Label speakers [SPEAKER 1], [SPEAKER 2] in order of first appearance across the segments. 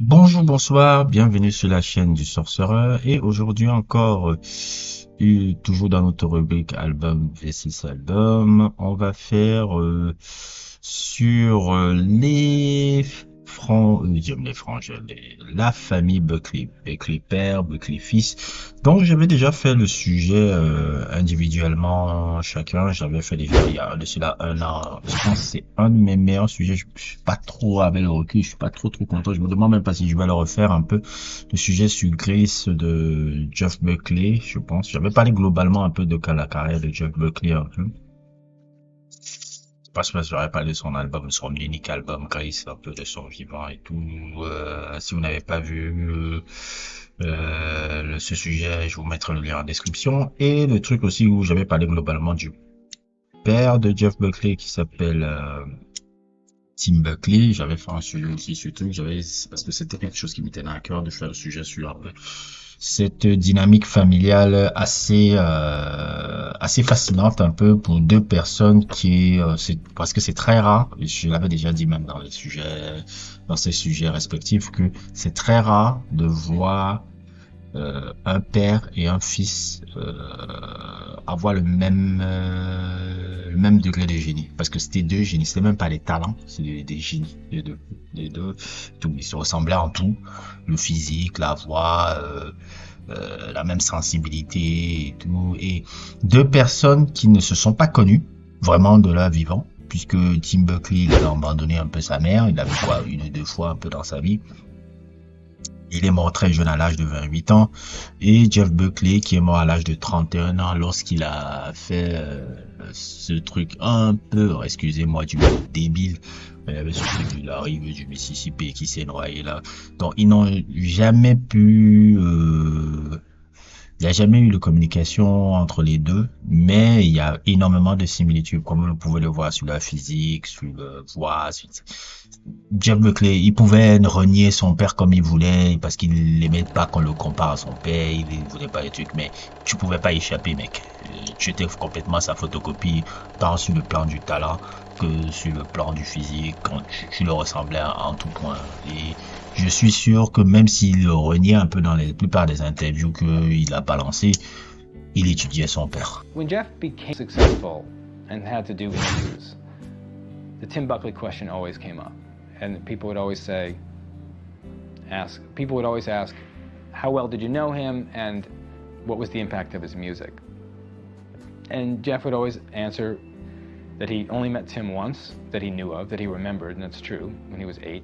[SPEAKER 1] Bonjour, bonsoir, bienvenue sur la chaîne du Sorcereur et aujourd'hui encore, toujours dans notre rubrique album vs album, on va faire sur j'aime les franges, la famille Buckley, Buckley père, Buckley fils. Donc j'avais déjà fait le sujet individuellement chacun, j'avais fait déjà il y a de cela un an. Je pense que c'est un de mes meilleurs sujets. Je suis pas trop avec le recul, je suis pas trop content. Je me demande même pas si je vais le refaire un peu. Le sujet sur Grace de Jeff Buckley, je pense. J'avais parlé globalement un peu de la carrière de Jeff Buckley un peu. Parce que j'aurais parlé de son album, son unique album Grace, un peu de son vivant et tout. Si vous n'avez pas vu ce sujet, je vous mettrai le lien en description. Et le truc aussi où j'avais parlé globalement du père de Jeff Buckley qui s'appelle Tim Buckley. J'avais fait un sujet aussi sur le truc, parce que c'était quelque chose qui me tenait à cœur de faire le sujet sur un peu cette dynamique familiale assez fascinante un peu pour deux personnes parce que c'est très rare, et je l'avais déjà dit même dans ces sujets respectifs, que c'est très rare de voir un père et un fils avoir le même degré de génie, parce que c'était deux génies, c'était même pas des talents, c'est des génies, les deux, tout, ils se ressemblaient en tout, le physique, la voix, la même sensibilité et tout, et deux personnes qui ne se sont pas connues vraiment de leur vivant, puisque Tim Buckley il a abandonné un peu sa mère, il avait quoi une ou deux fois un peu dans sa vie. Il est mort très jeune à l'âge de 28 ans. Et Jeff Buckley qui est mort à l'âge de 31 ans lorsqu'il a fait ce truc un peu, excusez-moi du mot débile, il y avait ce truc de la rive du Mississippi qui s'est noyé là. Donc ils n'ont jamais pu il n'y a jamais eu de communication entre les deux, mais il y a énormément de similitudes, comme vous pouvez le voir sur la physique, sur la voix. Jeff Buckley, il pouvait renier son père comme il voulait, parce qu'il n'aimait pas qu'on le compare à son père, il voulait pas les trucs, mais tu pouvais pas échapper, mec. Tu étais complètement sa photocopie, tant sur le plan du talent que sur le plan du physique, quand tu le ressemblais en tout point. Et je suis sûr que même s'il le reniait un peu dans la plupart des interviews qu'il a balancées, il étudiait son père.
[SPEAKER 2] When Jeff became successful and had to do interviews, the Tim Buckley question always came up. And people would always ask, how well did you know him and what was the impact of his music? And Jeff would always answer that he only met Tim once, that he knew of, that he remembered, and that's true, when he was 8.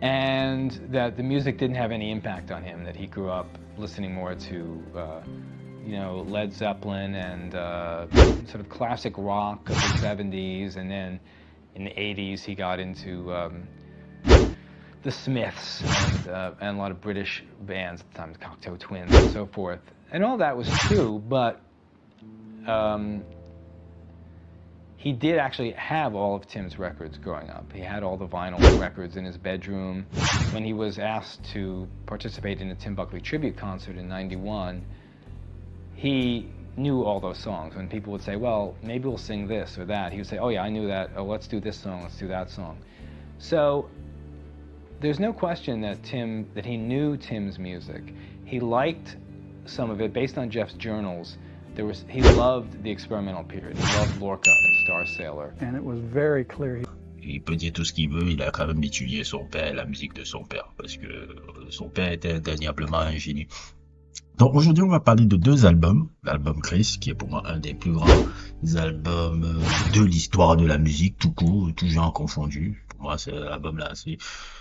[SPEAKER 2] And that the music didn't have any impact on him, that he grew up listening more to Led Zeppelin and sort of classic rock of the 70s, and then in the 80s he got into the Smiths and a lot of British bands at the time, the Cocteau Twins and so forth. And all that was true, but he did actually have all of Tim's records growing up. He had all the vinyl records in his bedroom. When he was asked to participate in a Tim Buckley tribute concert in '91, he knew all those songs. When people would say, well, maybe we'll sing this or that, he would say, oh yeah, I knew that. Oh, let's do this song, let's do that song. So there's no question that he knew Tim's music. He liked some of it based on Jeff's journals. He loved the experimental period. He loved Lorca and Star Sailor.
[SPEAKER 3] And it was very clear.
[SPEAKER 1] Il peut dire tout ce qu'il veut, il a quand même étudié son père, la musique de son père, parce que son père était indéniablement un génie. Donc aujourd'hui, on va parler de deux albums. L'album Grace, qui est pour moi un des plus grands albums de l'histoire de la musique, tout court, tout genre confondu. Pour moi, cet album-là,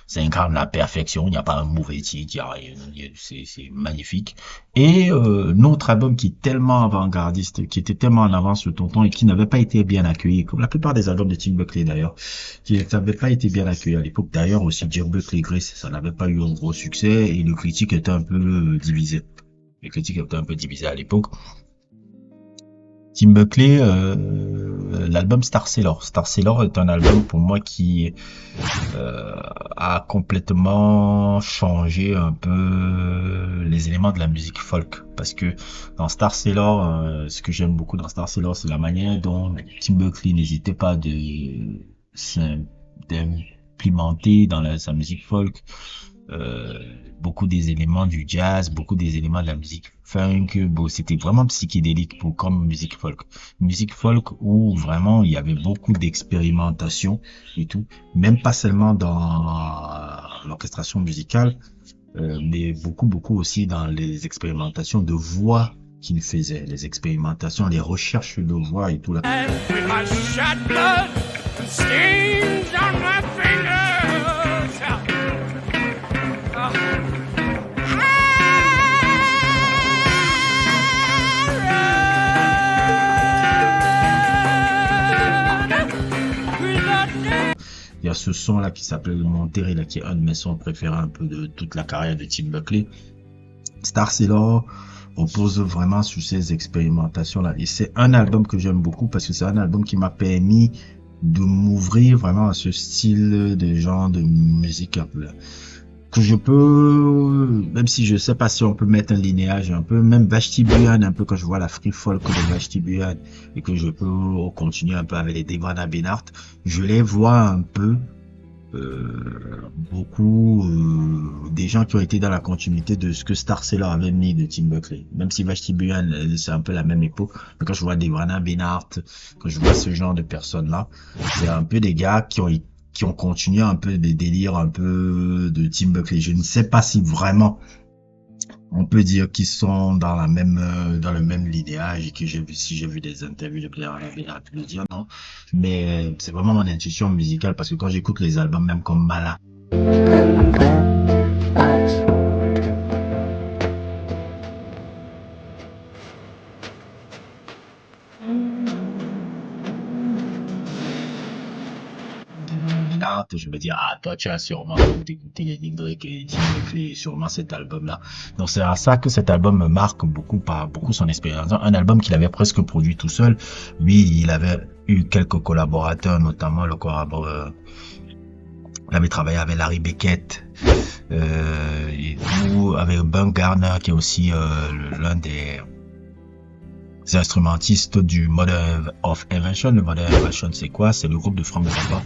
[SPEAKER 1] ça incarne la perfection. Il n'y a pas un mauvais titre, il y a rien. C'est magnifique. Et notre album qui est tellement avant-gardiste, qui était tellement en avance sur ton temps et qui n'avait pas été bien accueilli, comme la plupart des albums de Tim Buckley d'ailleurs, qui n'avaient pas été bien accueillis à l'époque. D'ailleurs aussi, Jeff Buckley Grace, ça n'avait pas eu un gros succès et le critique était un peu divisé. Les critiques étaient un peu divisées à l'époque. Tim Buckley, l'album Star Sailor. Star Sailor est un album pour moi qui a complètement changé un peu les éléments de la musique folk. Parce que dans Star Sailor, ce que j'aime beaucoup dans Star Sailor, c'est la manière dont Tim Buckley n'hésitait pas implémenté dans sa musique folk beaucoup des éléments du jazz, beaucoup des éléments de la musique funk. Bon, c'était vraiment psychédélique pour comme musique folk. Musique folk où vraiment il y avait beaucoup d'expérimentation et tout, même pas seulement dans l'orchestration musicale, mais beaucoup aussi dans les expérimentations de voix qu'il faisait, les expérimentations, les recherches de voix et tout là. Il y a ce son là qui s'appelle Monterey là, qui est un de mes sons préférés un peu de toute la carrière de Tim Buckley. Star Sailor repose vraiment sur ces expérimentations là, et c'est un album que j'aime beaucoup parce que c'est un album qui m'a permis de m'ouvrir vraiment à ce style de genre de musique un peu là. Que je peux, même si je sais pas si on peut mettre un linéage un peu, même Vashti Bunyan un peu, quand je vois la free folk de Vashti Bunyan et que je peux continuer un peu avec les Devana Bennart, je les vois un peu beaucoup des gens qui ont été dans la continuité de ce que Star Sailor avait mis de Tim Buckley. Même si Vashti Bunyan c'est un peu la même époque, mais quand je vois Devana Bennart, quand je vois ce genre de personnes là, c'est un peu des gars qui ont continué un peu des délires un peu de Tim Buckley. Je ne sais pas si vraiment on peut dire qu'ils sont dans la même dans le même linéage et que j'ai vu des interviews de Blair à pu le dire non, mais c'est vraiment mon intuition musicale parce que quand j'écoute les albums même comme Mala, je me dis, ah, toi, tu as sûrement écouté les Drake et Tim Buckley, sûrement cet album-là. Donc, c'est à ça que cet album me marque beaucoup par beaucoup son expérience. Un album qu'il avait presque produit tout seul. Lui, il avait eu quelques collaborateurs, notamment il avait travaillé avec Larry Beckett, et tout, avec Ben Garner, qui est aussi l'un des instrumentistes du Modern of Invention. Le Modern Invention, c'est quoi? C'est le groupe de Frank Zappa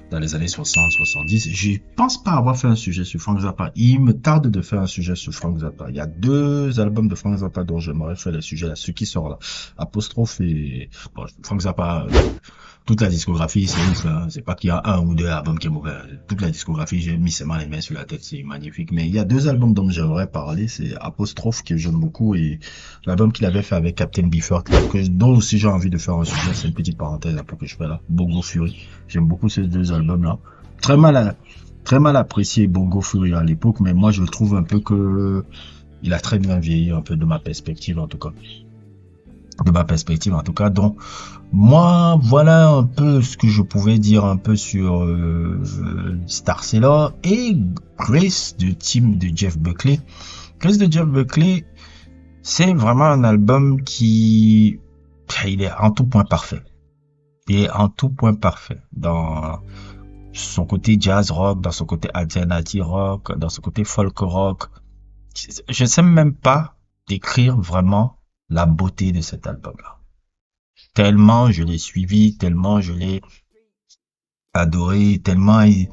[SPEAKER 1] dans les années 60-70. Je pense pas avoir fait un sujet sur Frank Zappa. Il me tarde de faire un sujet sur Frank Zappa. Il y a 2 albums de Frank Zappa dont j'aimerais faire le sujet là, ceux qui sortent là. Apostrophe et bon, Frank Zappa, toute la discographie, c'est ouf, hein. C'est pas qu'il y a 1 ou 2 albums qui est mauvais. Toute la discographie, j'ai mis seulement les mains sur la tête, c'est magnifique. Mais il y a 2 albums dont j'aimerais parler, c'est Apostrophe que j'aime beaucoup et l'album qu'il avait fait avec Captain Beefheart, dont aussi j'ai envie de faire un sujet. C'est une petite parenthèse un peu que je fais là. Bongo Fury. J'aime beaucoup ces 2 albums là. Très mal apprécié Bongo Fury à l'époque, mais moi je trouve un peu que il a très bien vieilli, un peu de ma perspective en tout cas. Donc moi voilà un peu ce que je pouvais dire un peu sur Star Sailor et Grace de Jeff Buckley. Grace de Jeff Buckley, c'est vraiment un album qui il est en tout point parfait. Il est en tout point parfait dans son côté jazz rock, dans son côté alternative rock, dans son côté folk rock. Je ne sais même pas décrire vraiment la beauté de cet album-là. Tellement je l'ai suivi, tellement je l'ai adoré, tellement il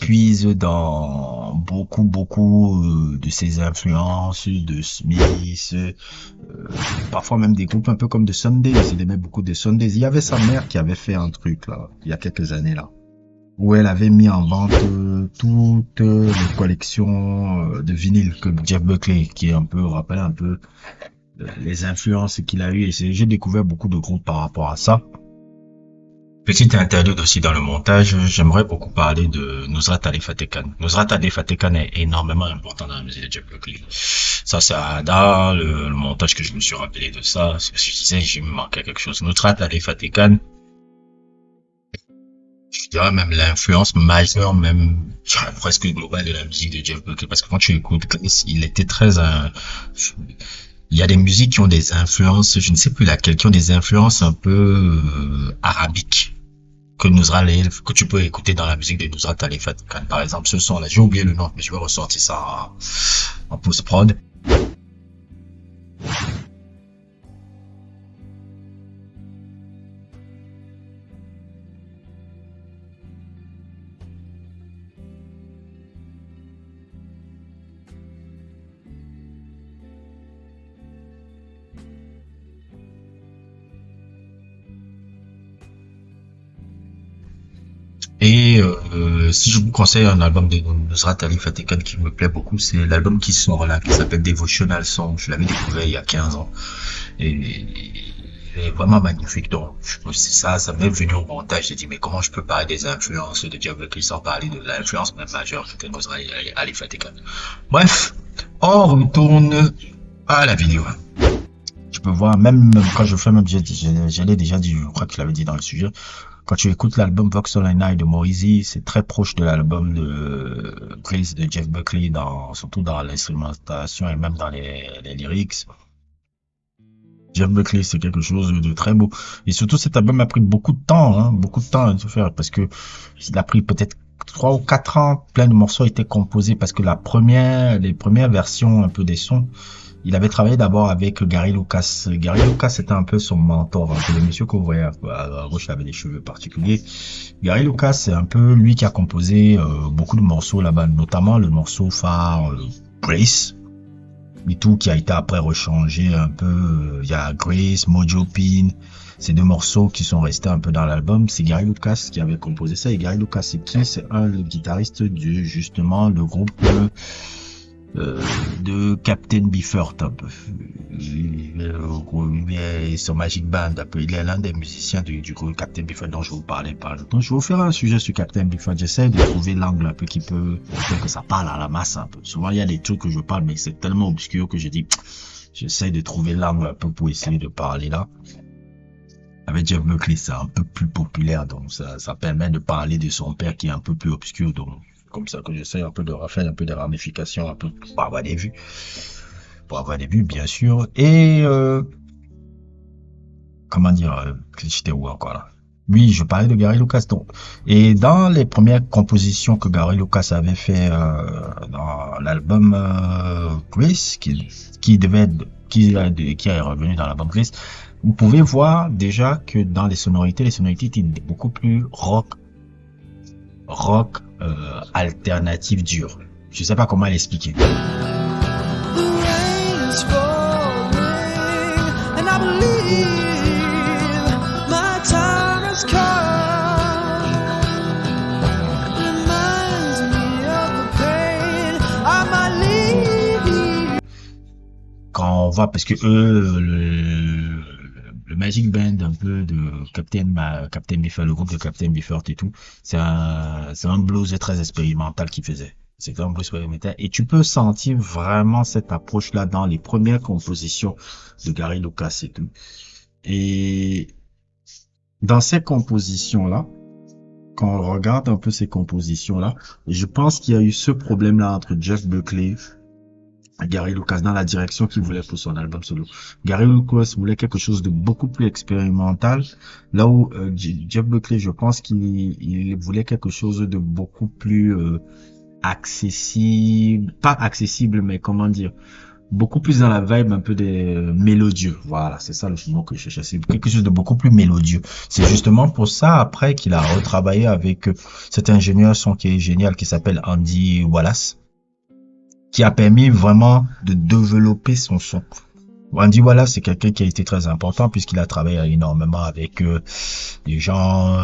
[SPEAKER 1] puise dans beaucoup de ses influences, de Smith, parfois même des groupes un peu comme The Sundays. Il aimait beaucoup The Sundays. Il y avait sa mère qui avait fait un truc là, il y a quelques années là, où elle avait mis en vente toutes les collections de vinyles que Jeff Buckley, qui est un peu, rappelle un peu les influences qu'il a eues. Et j'ai découvert beaucoup de groupes par rapport à ça. Petite interlude aussi dans le montage, j'aimerais beaucoup parler de Nusrat Ali Fateh Khan. Nusrat Ali Fateh Khan est énormément important dans la musique de Jeff Buckley. Ça, c'est dans le montage que je me suis rappelé de ça, parce que je disais, j'ai manqué quelque chose. Nusrat Ali Fateh Khan, je dirais même l'influence majeure, même presque globale de la musique de Jeff Buckley, parce que quand tu écoutes, il était très il y a des musiques qui ont des influences, je ne sais plus laquelle, qui ont des influences un peu arabiques que tu peux écouter dans la musique de Nusrat Ali Fateh Khan. Par exemple, ce son là, j'ai oublié le nom, mais je vais ressortir ça en post-prod. si je vous conseille un album de Nusrat Ali Fateh qui me plaît beaucoup, c'est l'album qui sort là, qui s'appelle Devotional Song. Je l'avais découvert il y a 15 ans. Et il est vraiment magnifique. Donc, c'est ça m'est venu au montage. J'ai dit, mais comment je peux parler des influences de Jeff Buckley sans parler de l'influence même majeure que Nusrat Ali Fateh Khan. Bref, on retourne à la vidéo. Tu peux voir, même quand je fais, même, je l'ai déjà dit, je crois que je l'avais dit dans le sujet. Quand tu écoutes l'album Vox All Night de Morrissey, c'est très proche de l'album de Grace de Jeff Buckley, surtout dans l'instrumentation et même dans les lyrics. Jeff Buckley, c'est quelque chose de très beau. Et surtout, cet album a pris beaucoup de temps à se faire, parce que il a pris peut-être 3 ou 4 ans, plein de morceaux étaient composés, parce que les premières versions un peu des sons, il avait travaillé d'abord avec Gary Lucas. Gary Lucas était un peu son mentor, le monsieur qu'on voyait à gauche, il avait des cheveux particuliers. Gary Lucas, c'est un peu lui qui a composé beaucoup de morceaux là-bas, notamment le morceau phare Grace, et tout qui a été après rechangé un peu. Il y a Grace, Mojo Pin, ces deux morceaux qui sont restés un peu dans l'album. C'est Gary Lucas qui avait composé ça. Et Gary Lucas, c'est qui? C'est le guitariste justement le groupe de Captain Beefheart un peu. Il est sur Magic Band un peu. Il est l'un des musiciens du groupe Captain Beefheart dont je vous parlais par le temps. Je vais vous faire un sujet sur Captain Beefheart. J'essaie de trouver l'angle un peu qui peut faire que ça parle à la masse un peu. Souvent il y a des trucs que je parle mais c'est tellement obscur que je dis j'essaie de trouver l'angle un peu pour essayer de parler là. Avec Jeff Buckley, c'est un peu plus populaire, donc ça permet de parler de son père qui est un peu plus obscur, donc comme ça que j'essaie un peu de refaire un peu de ramifications, un peu pour avoir des vues. Pour avoir des vues, bien sûr. Et comment dire, j'étais où encore là? Oui, je parlais de Gary Lucas. Donc, et dans les premières compositions que Gary Lucas avait fait dans l'album Grace, qui est revenu dans l'album Grace, vous pouvez voir déjà que dans les sonorités étaient beaucoup plus rock alternative dur. Je sais pas comment l'expliquer. Quand on voit, parce que le Magic Band un peu de Captain Beefheart, le groupe de Captain Beefheart et tout, c'est un blues très expérimental qu'il faisait. C'est un blues expérimental. Et tu peux sentir vraiment cette approche-là dans les premières compositions de Gary Lucas et tout. Et dans ces compositions-là, quand on regarde un peu ces compositions-là, je pense qu'il y a eu ce problème-là entre Jeff Buckley et Gary Lucas dans la direction qu'il voulait pour son album solo. Gary Lucas voulait quelque chose de beaucoup plus expérimental, là où Jeff Buckley, je pense qu'il voulait quelque chose de beaucoup plus accessible, pas accessible, mais comment dire, beaucoup plus dans la vibe un peu des mélodieux. Voilà, c'est ça le mot que je cherchais. C'est quelque chose de beaucoup plus mélodieux. C'est justement pour ça après qu'il a retravaillé avec cet ingénieur son qui est génial qui s'appelle Andy Wallace, qui a permis vraiment de développer son son. Andy Wallace, c'est quelqu'un qui a été très important puisqu'il a travaillé énormément avec des gens,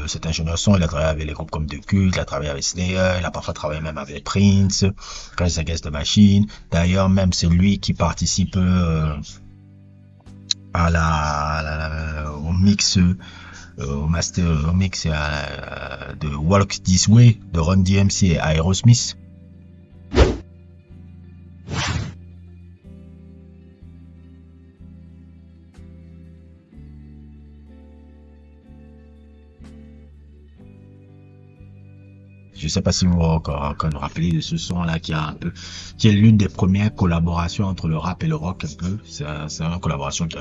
[SPEAKER 1] cet ingénieur son, il a travaillé avec les groupes comme The Cult, il a travaillé avec Slayer, il a parfois travaillé même avec Prince, Rage Against the Machine. D'ailleurs, même c'est lui qui participe au mix, au mix de Walk This Way de Run DMC et Aerosmith. Je sais pas si vous encore nous rappelez de ce son-là qui est l'une des premières collaborations entre le rap et le rock un peu. C'est une collaboration qui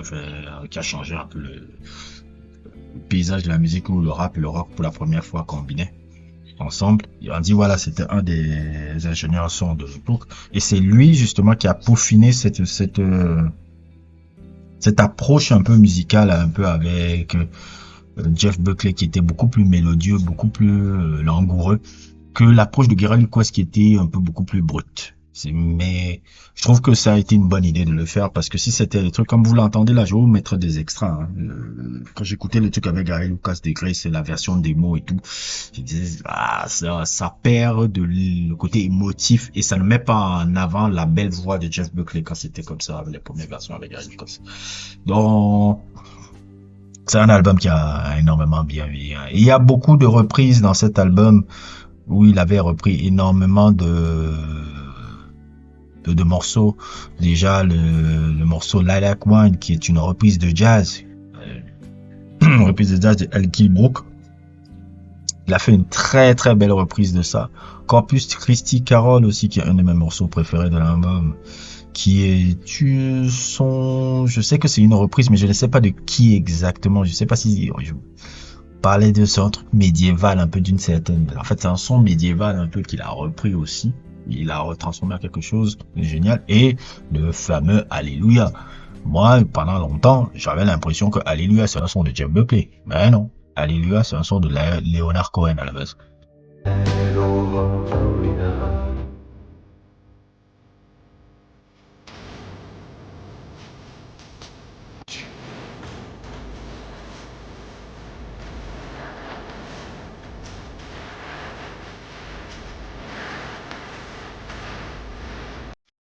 [SPEAKER 1] a changé un peu le paysage de la musique où le rap et le rock pour la première fois combinés ensemble. On dit voilà, c'était un des ingénieurs son de l'époque et c'est lui justement qui a peaufiné cette approche un peu musicale un peu avec Jeff Buckley qui était beaucoup plus mélodieux, beaucoup plus langoureux que l'approche de Gary Lucas qui était un peu beaucoup plus brute. Mais je trouve que ça a été une bonne idée de le faire parce que si c'était les trucs comme vous l'entendez là, je vais vous mettre des extraits. Hein. Quand j'écoutais le truc avec Gary Lucas Degré, c'est la version démo et tout. Je disais ça perd le côté émotif et ça ne met pas en avant la belle voix de Jeff Buckley quand c'était comme ça avec les premières versions avec Gary Lucas. Donc c'est un album qui a énormément bien vieilli. Hein. Il y a beaucoup de reprises dans cet album où il avait repris énormément de morceaux. Déjà, le morceau Lilac Wine, qui est une reprise de jazz. Une reprise de jazz de Al Gilbrook. Il a fait une très très belle reprise de ça. Corpus Christi Carol aussi, qui est un de mes morceaux préférés de l'album. Qui est je sais que c'est une reprise, mais je ne sais pas de qui exactement. Je sais pas si je parlais de ce truc médiéval un peu d'une certaine. En fait, c'est un son médiéval un peu qu'il a repris aussi. Il a retransformé à quelque chose de génial. Et le fameux Alléluia. Moi, pendant longtemps, j'avais l'impression que Alléluia, c'est un son de Jeff Buckley. Mais non. Alléluia, c'est un son de Leonard Cohen à la base.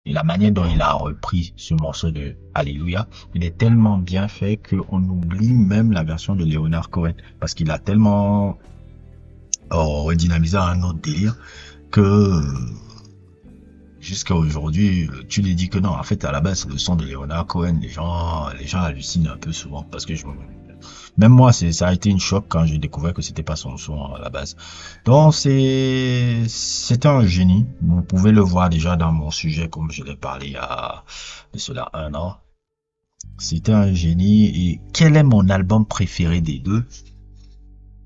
[SPEAKER 1] Et la manière dont il a repris ce morceau de Alléluia, il est tellement bien fait qu'on oublie même la version de Leonard Cohen parce qu'il a tellement redynamisé un autre délire que jusqu'à aujourd'hui, tu lui dis que non, en fait, à la base, c'est le son de Leonard Cohen. Les gens hallucinent un peu souvent parce que même moi, ça a été une choc quand j'ai découvert que c'était pas son son à la base. Donc c'était un génie. Vous pouvez le voir déjà dans mon sujet, comme je l'ai parlé il y a de cela 1 an. C'était un génie. Et quel est mon album préféré des deux?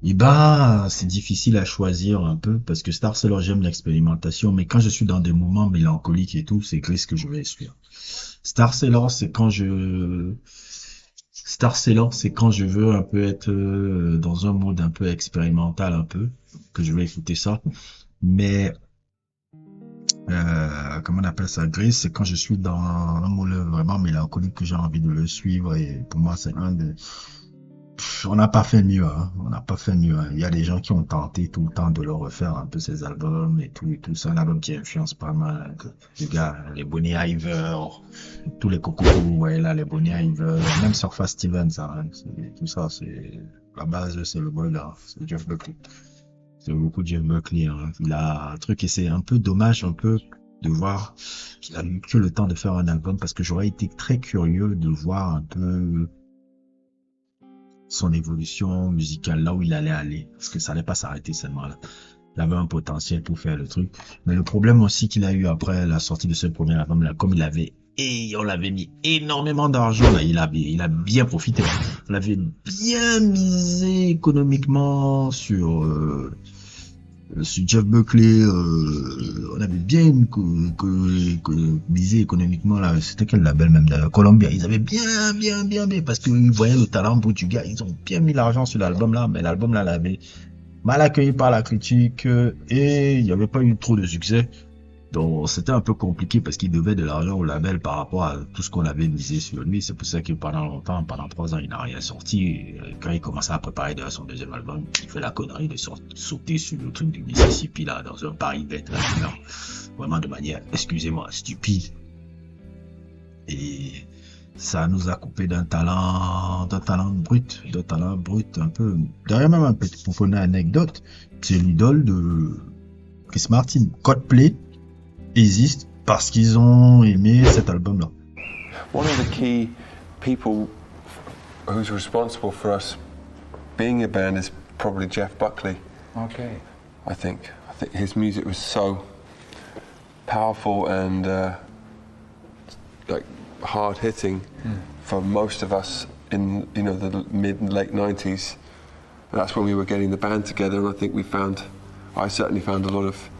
[SPEAKER 1] Eh ben, c'est difficile à choisir un peu parce que Star Sailor, j'aime l'expérimentation, mais quand je suis dans des moments mélancoliques et tout, c'est Gris que je vais suivre. Star Sailor, c'est quand je veux un peu être dans un mode un peu expérimental un peu, que je vais écouter ça. Mais comment on appelle ça, Gris, c'est quand je suis dans un mode vraiment mélancolique que j'ai envie de le suivre et pour moi c'est on n'a pas fait mieux, hein. On n'a pas fait mieux, hein. Il y a des gens qui ont tenté tout le temps de le refaire un peu ces albums et tout. C'est un album qui influence pas mal. Les gars, les Bonnie Iver, tous les cocos, ouais, là, les Bonnie Iver, même Surface Stevens, hein. Tout ça, c'est, la base, c'est le boy là. C'est Jeff Buckley. C'est beaucoup Jeff Buckley, hein. Il a un truc et c'est un peu dommage, un peu, de voir qu'il a eu que le temps de faire un album parce que j'aurais été très curieux de voir un peu son évolution musicale, là où il allait aller, parce que ça allait pas s'arrêter seulement là. Il avait un potentiel pour faire le truc. Mais le problème aussi qu'il a eu après la sortie de ce premier album là, comme on l'avait mis énormément d'argent là, il a bien profité. On l'avait bien misé économiquement sur Jeff Buckley, on avait bien misé économiquement là. C'était quel label même d'ailleurs? Columbia. Ils avaient bien, parce qu'ils voyaient le talent portugais. Ils ont bien mis l'argent sur l'album là, mais l'album là l'avait mal accueilli par la critique et il n'y avait pas eu trop de succès. Donc c'était un peu compliqué parce qu'il devait de l'argent au label par rapport à tout ce qu'on avait misé sur lui. C'est pour ça que pendant 3 ans, il n'a rien sorti. Et quand il commençait à préparer son deuxième album, il fait la connerie de sauter sur le truc du Mississippi là, dans un Paris bête là, vraiment de manière, excusez-moi, stupide. Et ça nous a coupé d'un talent brut un peu. D'ailleurs même un petit pour une anecdote, c'est l'idole de Chris Martin, Coldplay existe parce qu'ils ont aimé cet album-là.
[SPEAKER 3] One of the key people who's responsible for us being a band is probably Jeff Buckley.
[SPEAKER 2] Okay.
[SPEAKER 3] I think his music was so powerful and like hard hitting for most of us in the mid and late 90s. And that's when we were getting the band together, and I think I certainly found a lot of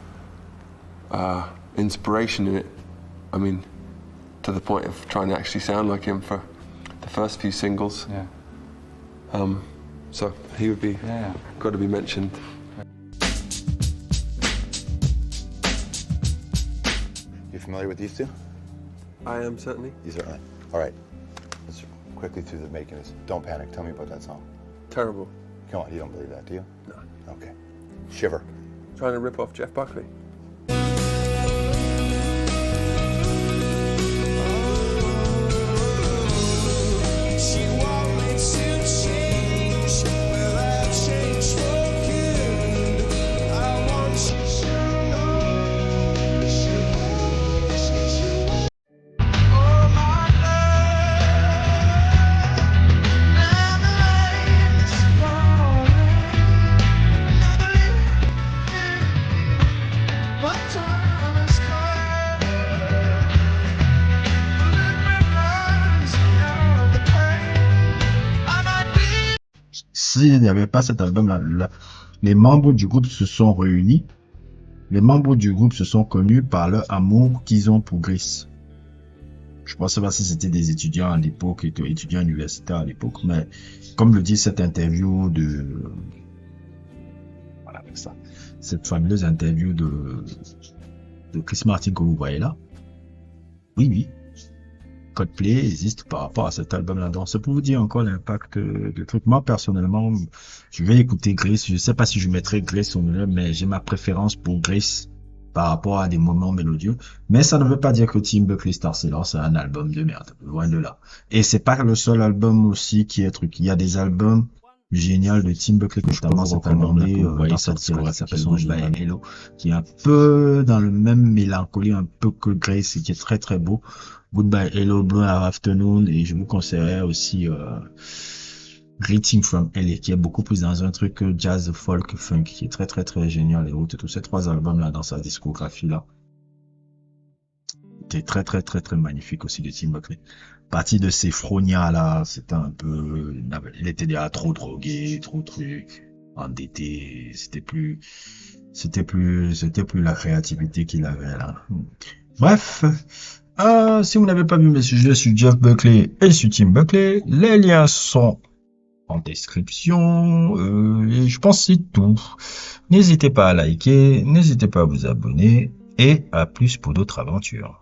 [SPEAKER 3] inspiration in it. I mean, to the point of trying to actually sound like him for the first few singles. Yeah. So he would be got to be mentioned.
[SPEAKER 4] If familiar with these two?
[SPEAKER 3] I am certainly.
[SPEAKER 4] You certainly. All right. Let's quickly through the making this. Don't Panic. Tell me about that song.
[SPEAKER 3] Terrible.
[SPEAKER 4] Come on, you don't believe that, do you?
[SPEAKER 3] No.
[SPEAKER 4] Okay. Shiver.
[SPEAKER 3] Trying to rip off Jeff Buckley.
[SPEAKER 1] S'il n'y avait pas cet album-là, les membres du groupe se sont réunis. Les membres du groupe se sont connus par leur amour qu'ils ont pour Gris. Je ne sais pas si c'était des étudiants à l'époque, étudiants universitaires à l'époque, mais comme le dit cette interview voilà, ça, cette fameuse interview de Chris Martin que vous voyez là. Oui. Coldplay existe par rapport à cet album-là. Donc, c'est pour vous dire encore l'impact de truc. Moi, personnellement, je vais écouter Gris. Je sais pas si je mettrai Gris au milieu, mais j'ai ma préférence pour Gris par rapport à des moments mélodieux. Mais ça ne veut pas dire que Tim Buckley Star Sailor, c'est un album de merde. Loin de là. Et c'est pas le seul album aussi qui est truc. Il y a des albums géniaux de Tim Buckley, notamment cet album-là que vous voyez sortir, qui s'appelle Goodbye Hello, qui est un peu dans le même mélancolie, un peu que Gris, et qui est très très beau. Goodbye Hello, Blue Afternoon, et je vous conseillerais aussi Greeting from LA, qui est beaucoup plus dans un truc jazz, folk, funk, qui est très très très génial. Et tous ces trois albums là dans sa discographie là, c'était très très très très magnifique aussi de Tim Buckley. Partie de ces Fronia là, c'était un peu, il était déjà trop drogué, trop truc, endetté, c'était plus la créativité qu'il avait là. Bref. Si vous n'avez pas vu mes sujets sur Jeff Buckley et sur Tim Buckley, les liens sont en description. Et je pense que c'est tout. N'hésitez pas à liker, n'hésitez pas à vous abonner et à plus pour d'autres aventures.